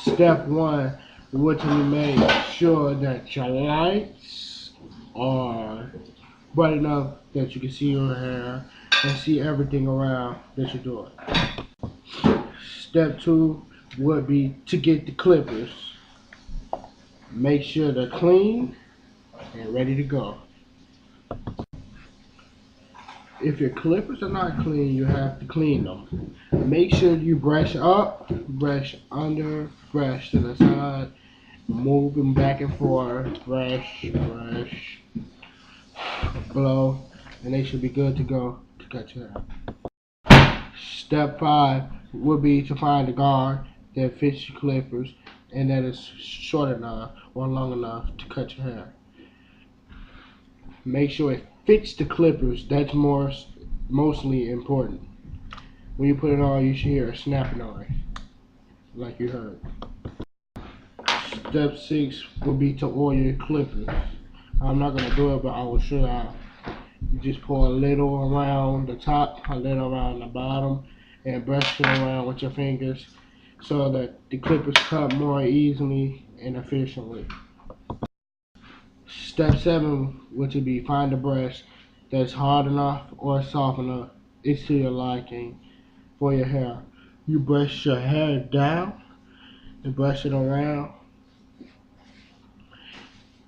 Step one, what you make sure that your lights are bright enough that you can see your hair and see everything around that you're doing. Step two would be to get the clippers. Make sure they're clean and ready to go. If your clippers are not clean, you have to clean them. Make sure you brush up, brush under, brush to the side, move them back and forth, brush, brush, blow, and they should be good to go to cut your hair. Step five would be to find a guard that fits your clippers and that is short enough or long enough to cut your hair. Make sure it fits the clippers. That's mostly important. When you put it on, you should hear a snapping noise, like you heard. Step six will be to oil your clippers. I'm not gonna do it, but I will show you how. You just pour a little around the top, a little around the bottom, and brush it around with your fingers so that the clippers cut more easily and efficiently. Step seven, which would be find a brush that's hard enough or soft enough, it's to your liking for your hair. You brush your hair down and brush it around,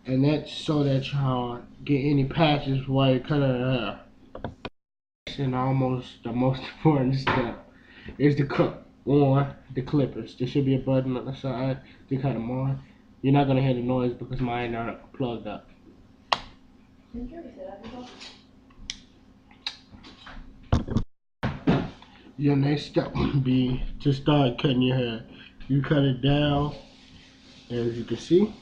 and that's so that you don't get any patches while you're cutting your hair. And almost the most important step is to cut on the clippers. There should be a button on the side to cut them on. You're not gonna hear the noise because mine are plugged up. Your next step would be to start cutting your hair. You cut it down, as you can see.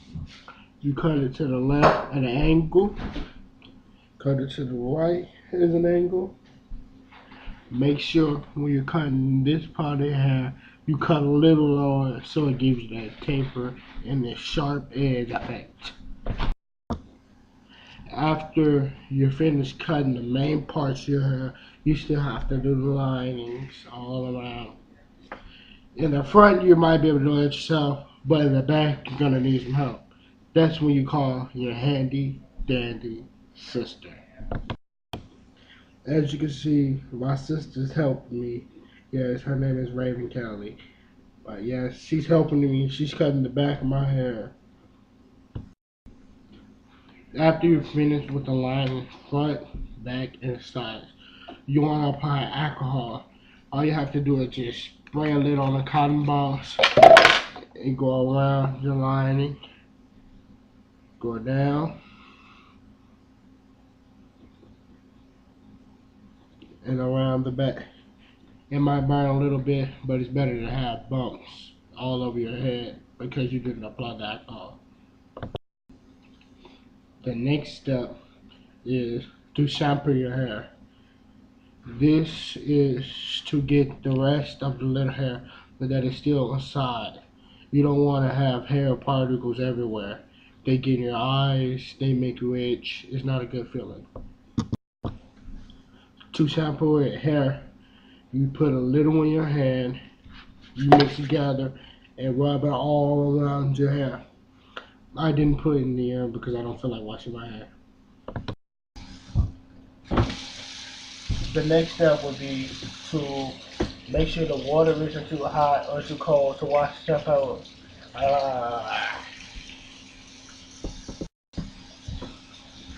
You cut it to the left at an angle. Cut it to the right as an angle. Make sure when you're cutting this part of your hair, you cut a little lower so it gives you that taper and the sharp edge effect. After you're finished cutting the main parts of your hair, you still have to do the linings all around. In the front, you might be able to do it yourself, but in the back, you're gonna need some help. That's when you call your handy dandy sister. As you can see, my sister's helping me. Yes, her name is Raven Kelly. But yes, she's helping me. She's cutting the back of my hair. After you're finished with the line front, back, and sides, you want to apply alcohol. All you have to do is just spray a little on the cotton balls and go around the lining. Go down. And around the back. It might burn a little bit, but it's better to have bumps all over your head because you didn't apply the alcohol. The next step is to shampoo your hair. This is to get the rest of the little hair that is still inside. You don't want to have hair particles everywhere. They get in your eyes, they make you itch. It's not a good feeling. To shampoo your hair, you put a little in your hand, you mix it together, and rub it all around your hair. I didn't put it in the air because I don't feel like washing my hair. The next step would be to make sure the water isn't too hot or too cold to wash the shampoo.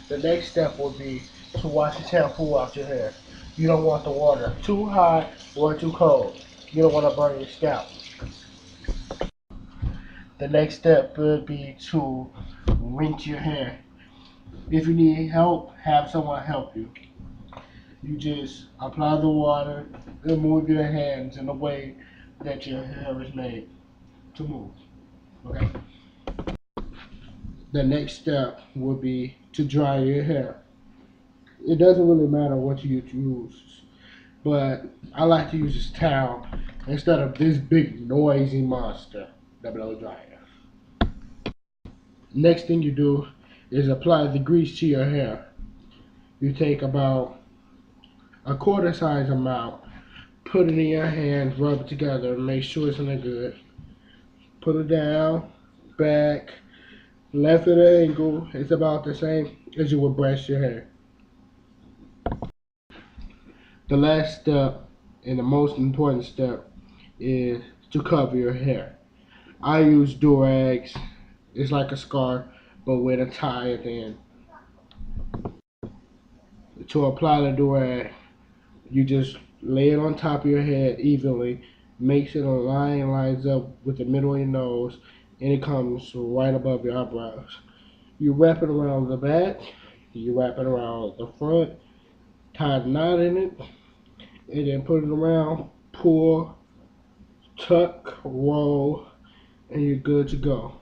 The next step would be to wash the shampoo out your hair. You don't want the water too hot or too cold. You don't want to burn your scalp. The next step would be to rinse your hair. If you need help, have someone help you. You just apply the water and move your hands in a way that your hair is made to move. Okay. The next step would be to dry your hair. It doesn't really matter what you use, but I like to use this towel instead of this big noisy monster that blow dryer. Next thing you do is apply the grease to your hair. You take about a quarter size amount, put it in your hand, rub it together, make sure it's in a good Put it down, back, left at an angle. It's about the same as you would brush your hair. The last step and the most important step is to cover your hair. I use do-rags. It's like a scarf, but with a tie at the end. To apply the do-rag, you just lay it on top of your head evenly. Make sure the line lines up with the middle of your nose, and it comes right above your eyebrows. You wrap it around the back, you wrap it around the front, tie a knot in it, and then put it around, pull, tuck, roll, and you're good to go.